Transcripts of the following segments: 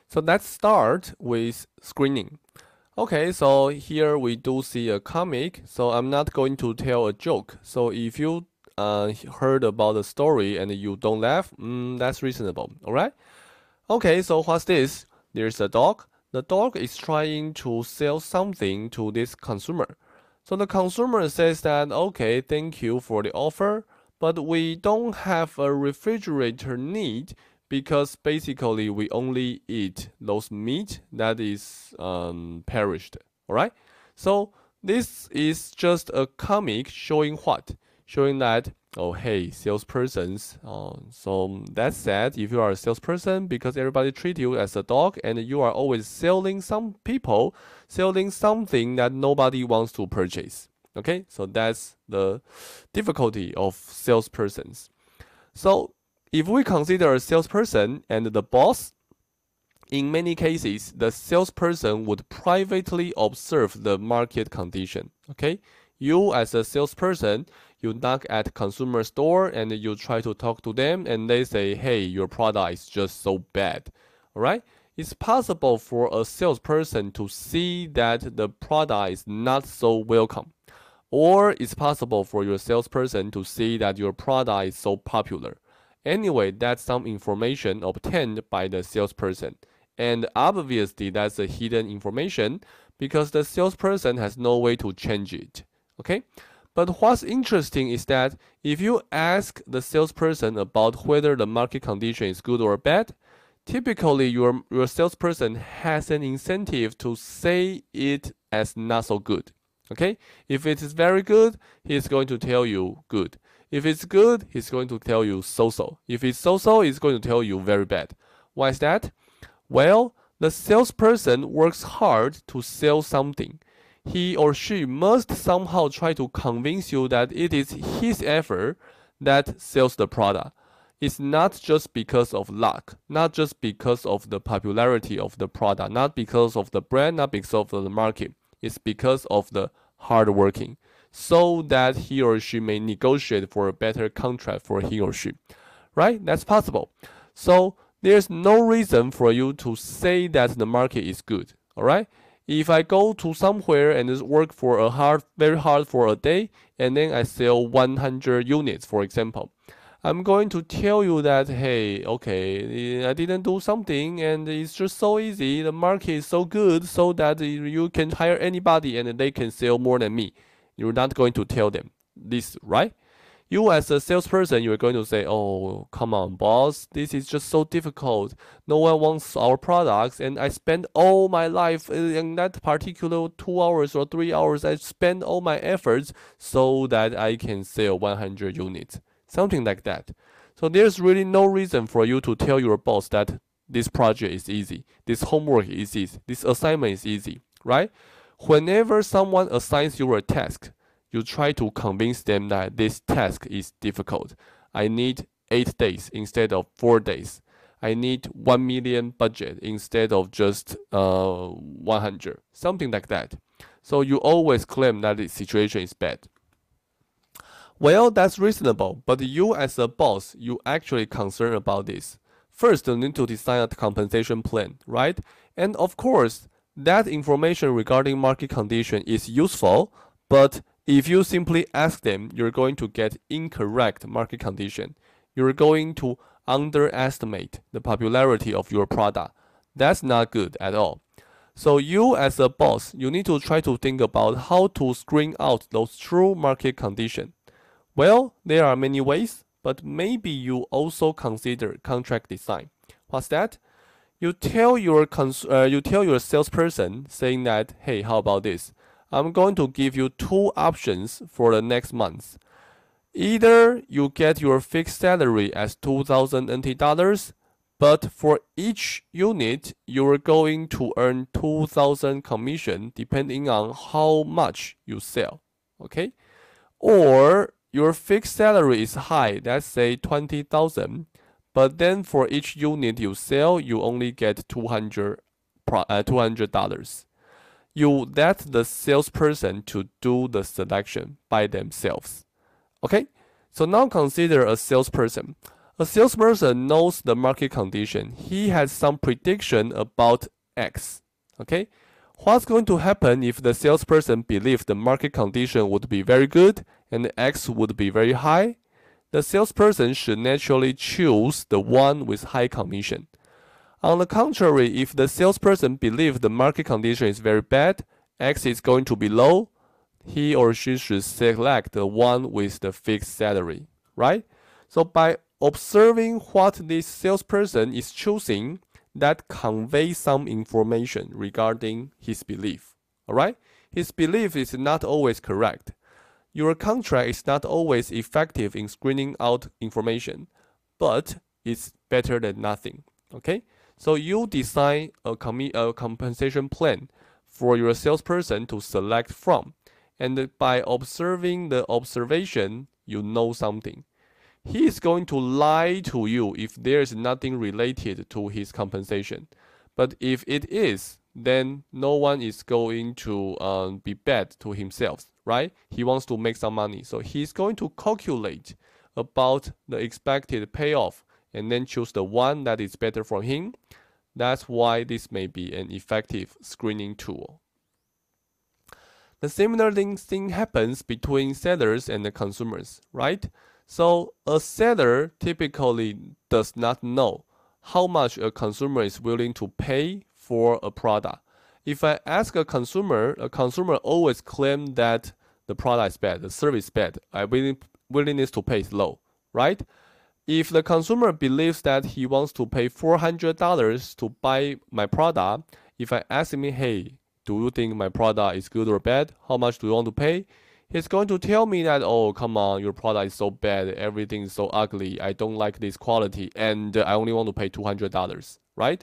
So let's start with screening. Okay, so here we do see a comic, so I'm not going to tell a joke. So if you heard about the story and you don't laugh, that's reasonable, alright? Okay, so what's this? There's a dog. The dog is trying to sell something to this consumer. So the consumer says that, okay, thank you for the offer, but we don't have a refrigerator need because basically we only eat those meat that is perished. All right. So this is just a comic showing what? Showing that, oh hey, salespersons. So that's sad if you are a salesperson because everybody treat you as a dog and you are always selling some people, selling something that nobody wants to purchase. Okay, so that's the difficulty of salespersons. So if we consider a salesperson and the boss, in many cases, the salesperson would privately observe the market condition. Okay, you as a salesperson, you knock at consumer's door and you try to talk to them, and they say, "Hey, your product is just so bad." All right, it's possible for a salesperson to see that the product is not so welcome, or it's possible for your salesperson to see that your product is so popular. Anyway, that's some information obtained by the salesperson. And obviously, that's a hidden information because the salesperson has no way to change it. Okay? But what's interesting is that if you ask the salesperson about whether the market condition is good or bad, typically your salesperson has an incentive to say it as not so good. Okay? If it is very good, he's going to tell you good. If it's good, he's going to tell you so-so. If it's so-so, he's going to tell you very bad. Why is that? Well, the salesperson works hard to sell something. He or she must somehow try to convince you that it is his effort that sells the product. It's not just because of luck, not just because of the popularity of the product, not because of the brand, not because of the market. It's because of the hard working, so that he or she may negotiate for a better contract for he or she. Right? That's possible. So there's no reason for you to say that the market is good. All right? If I go to somewhere and work for very hard for a day, and then I sell 100 units, for example, I'm going to tell you that, hey, okay, I didn't do something and it's just so easy. The market is so good so that you can hire anybody and they can sell more than me. You're not going to tell them this, right? You as a salesperson, you're going to say, oh, come on, boss, this is just so difficult. No one wants our products, and I spend all my life in that particular 2 hours or 3 hours. I spend all my efforts so that I can sell 100 units. Something like that. So there's really no reason for you to tell your boss that this project is easy, this homework is easy, this assignment is easy, right? Whenever someone assigns you a task, you try to convince them that this task is difficult. I need 8 days instead of 4 days. I need 1 million budget instead of just 100, something like that. So you always claim that the situation is bad. Well, that's reasonable, but you as a boss, you actually concerned about this. First, you need to design a compensation plan, right? And of course, that information regarding market condition is useful, but if you simply ask them, you're going to get incorrect market condition. You're going to underestimate the popularity of your product. That's not good at all. So you as a boss, you need to try to think about how to screen out those true market conditions. Well, there are many ways, but maybe you also consider contract design. What's that? You tell your salesperson saying that, hey, how about this? I'm going to give you 2 options for the next month. Either you get your fixed salary as 2,000 NT dollars, but for each unit, you're going to earn 2,000 commission depending on how much you sell. Okay? Or your fixed salary is high, let's say 20,000, but then for each unit you sell, you only get $200. You let the salesperson to do the selection by themselves. Okay? So now consider a salesperson. A salesperson knows the market condition. He has some prediction about X. Okay? What's going to happen if the salesperson believes the market condition would be very good and X would be very high? The salesperson should naturally choose the one with high commission. On the contrary, if the salesperson believes the market condition is very bad, X is going to be low, he or she should select the one with the fixed salary, right? So by observing what this salesperson is choosing, that conveys some information regarding his belief, all right? His belief is not always correct. Your contract is not always effective in screening out information, but it's better than nothing, okay? So you design a compensation plan for your salesperson to select from. And by observing the observation, you know something. He is going to lie to you if there is nothing related to his compensation. But if it is, then no one is going to be bad to himself, right? He wants to make some money. So he's going to calculate about the expected payoff and then choose the one that is better for him. That's why this may be an effective screening tool. The similar thing happens between sellers and the consumers, right? So a seller typically does not know how much a consumer is willing to pay for a product. If I ask a consumer always claims that the product is bad, the service is bad, willingness to pay is low, right? If the consumer believes that he wants to pay $400 to buy my product, if I ask him, hey, do you think my product is good or bad? How much do you want to pay? He's going to tell me that, oh, come on, your product is so bad, everything is so ugly, I don't like this quality, and I only want to pay $200, right?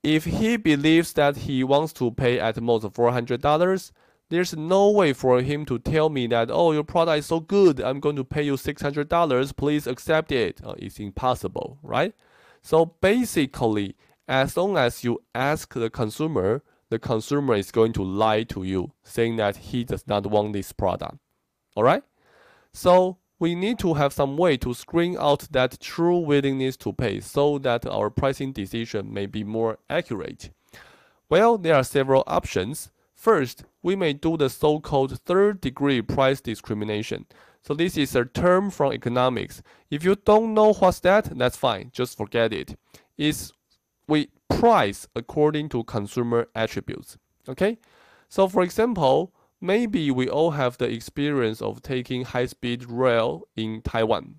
If he believes that he wants to pay at most $400, there's no way for him to tell me that, oh, your product is so good, I'm going to pay you $600, please accept it. It's impossible, right? So basically, as long as you ask the consumer is going to lie to you, saying that he does not want this product. All right? So we need to have some way to screen out that true willingness to pay so that our pricing decision may be more accurate. Well, there are several options. First, we may do the so-called third-degree price discrimination. So this is a term from economics. If you don't know what's that, that's fine. Just forget it. We price according to consumer attributes. Okay? So for example, maybe we all have the experience of taking high-speed rail in Taiwan.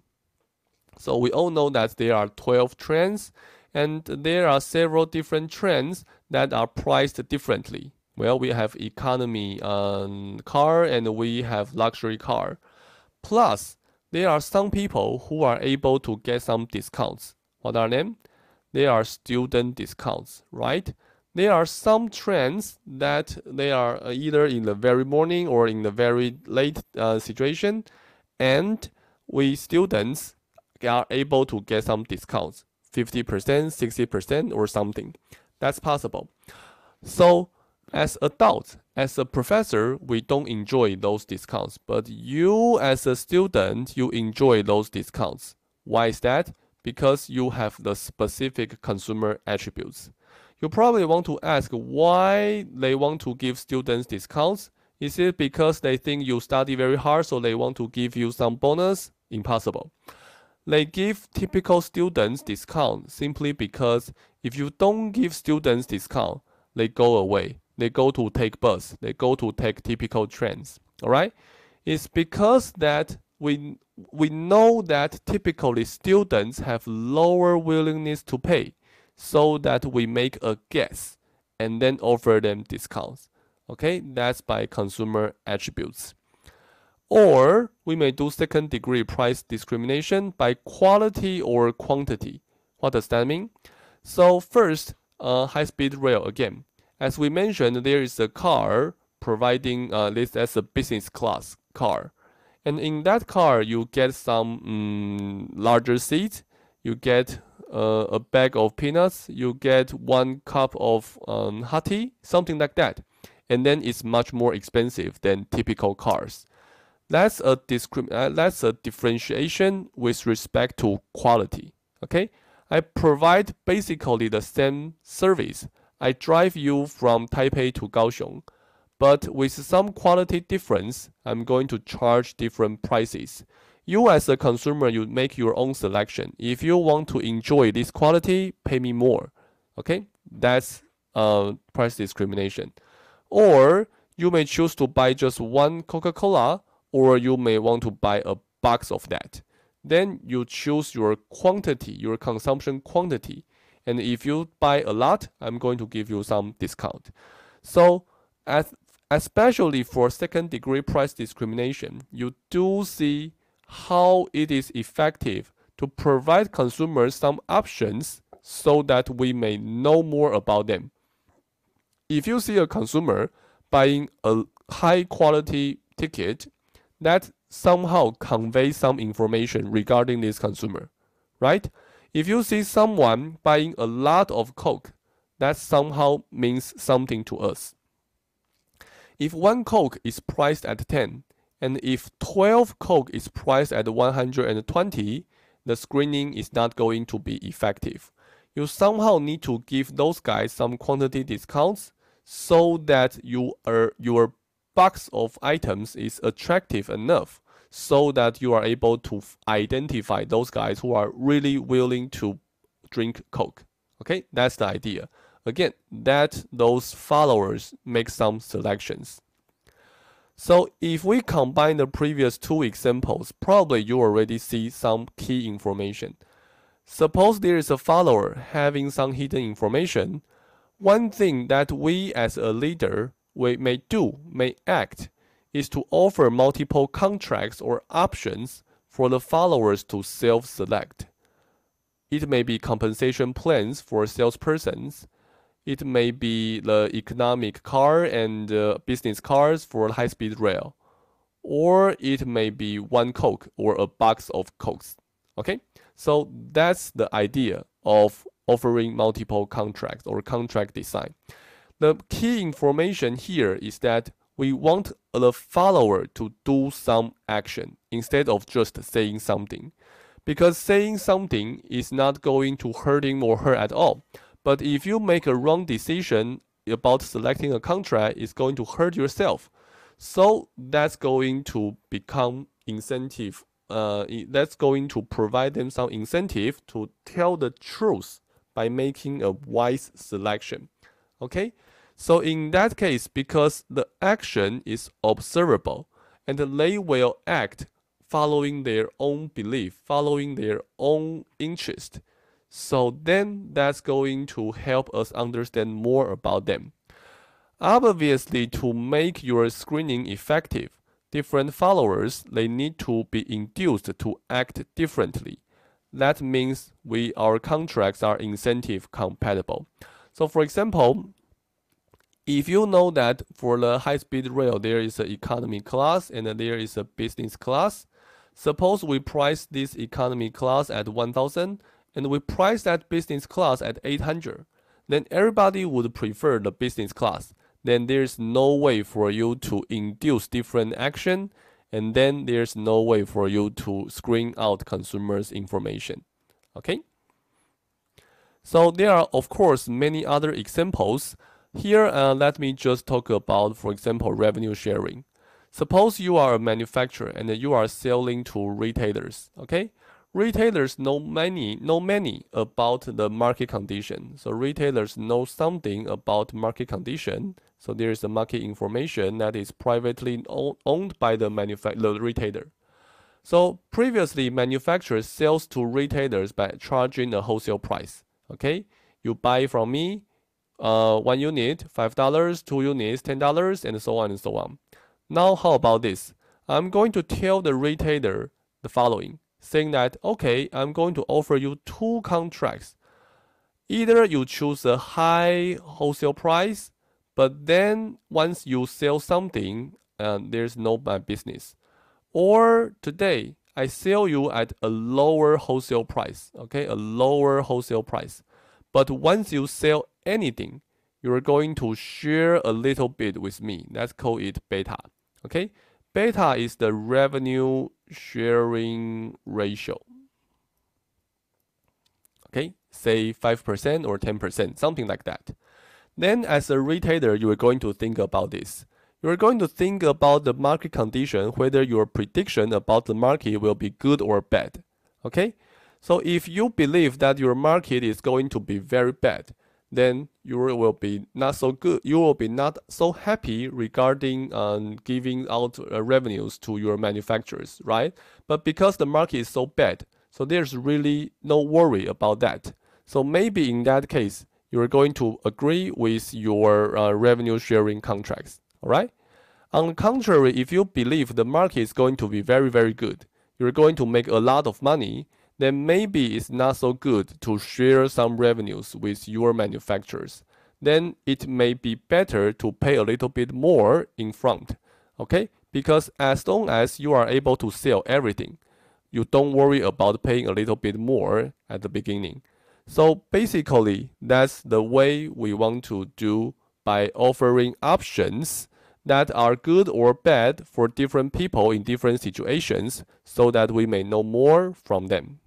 So we all know that there are 12 trains, and there are several different trains that are priced differently. Well, we have economy car and we have luxury car. Plus, there are some people who are able to get some discounts. What are them? They are student discounts, right? There are some trains that they are either in the very morning or in the very late situation, and we students are able to get some discounts, 50%, 60% or something. That's possible. So as adults, as a professor, we don't enjoy those discounts, but you as a student, you enjoy those discounts. Why is that? Because you have the specific consumer attributes. You probably want to ask why they want to give students discounts. Is it because they think you study very hard, so they want to give you some bonus? Impossible. They give typical students discount simply because if you don't give students discount, they go away. They go to take bus. They go to take typical trains. All right? It's because that we know that typically students have lower willingness to pay, so that we make a guess and then offer them discounts. Okay, that's by consumer attributes. Or we may do second-degree price discrimination by quality or quantity. What does that mean? So first, high-speed rail again. As we mentioned, there is a car providing this as a business class car. And in that car, you get some larger seats, you get a bag of peanuts, you get 1 cup of hot tea, something like that. And then it's much more expensive than typical cars. That's a differentiation with respect to quality. Okay, I provide basically the same service. I drive you from Taipei to Kaohsiung, but with some quality difference, I'm going to charge different prices. You as a consumer, you make your own selection. If you want to enjoy this quality, pay me more. Okay, that's price discrimination. Or you may choose to buy just one Coca-Cola, or you may want to buy a box of that. Then you choose your quantity, your consumption quantity. And if you buy a lot, I'm going to give you some discount. So especially for second degree price discrimination, you do see how it is effective to provide consumers some options so that we may know more about them. If you see a consumer buying a high quality ticket, that somehow conveys some information regarding this consumer, right? If you see someone buying a lot of Coke, that somehow means something to us. If one Coke is priced at 10, and if 12 Coke is priced at 120, the screening is not going to be effective. You somehow need to give those guys some quantity discounts so that your box of items is attractive enough so that you are able to identify those guys who are really willing to drink Coke. Okay, that's the idea. Again, that those followers make some selections. So if we combine the previous two examples, probably you already see some key information. Suppose there is a follower having some hidden information. One thing that we as a leader may act, is to offer multiple contracts or options for the followers to self-select. It may be compensation plans for salespersons. It may be the economic car and business cars for high-speed rail. Or it may be one Coke or a box of Cokes. Okay? So that's the idea of offering multiple contracts or contract design. The key information here is that we want the follower to do some action instead of just saying something. Because saying something is not going to hurt him or her at all. But if you make a wrong decision about selecting a contract, it's going to hurt yourself. So that's going to become incentive. That's going to provide them some incentive to tell the truth by making a wise selection. Okay? So in that case, because the action is observable and they will act following their own belief, following their own interest, so then that's going to help us understand more about them. Obviously, to make your screening effective, different followers, they need to be induced to act differently. That means our contracts are incentive compatible. So for example, if you know that for the high-speed rail, there is an economy class and there is a business class. Suppose we price this economy class at 1,000 and we price that business class at 800. Then everybody would prefer the business class. Then there's no way for you to induce different action, and then there's no way for you to screen out consumers' information. Okay? So there are, of course, many other examples. Here, let me just talk about, for example, revenue sharing. Suppose you are a manufacturer and you are selling to retailers. Okay? Retailers know many about the market condition. So retailers know something about market condition. So there is a market information that is privately owned by the retailer. So previously, manufacturers sells to retailers by charging a wholesale price. Okay, you buy from me, 1 unit, $5, 2 units, $10, and so on and so on. Now, how about this? I'm going to tell the retailer the following, saying that, okay, I'm going to offer you 2 contracts. Either you choose a high wholesale price, but then once you sell something, there's no bad business. Or today, I sell you at a lower wholesale price, okay, a lower wholesale price. But once you sell anything, you're going to share a little bit with me. Let's call it beta, okay? beta is the revenue sharing ratio. Okay, say 5% or 10%, something like that. Then as a retailer, you are going to think about this. You are going to think about the market condition, whether your prediction about the market will be good or bad. Okay? So if you believe that your market is going to be very bad, then you will be not so good. You will be not so happy regarding giving out revenues to your manufacturers, right? But because the market is so bad, so there's really no worry about that. So maybe in that case, you're going to agree with your revenue sharing contracts, all right? On the contrary, if you believe the market is going to be very, very good, you're going to make a lot of money, then maybe it's not so good to share some revenues with your manufacturers. Then it may be better to pay a little bit more in front, okay? Because as long as you are able to sell everything, you don't worry about paying a little bit more at the beginning. So basically, that's the way we want to do by offering options that are good or bad for different people in different situations so that we may know more from them.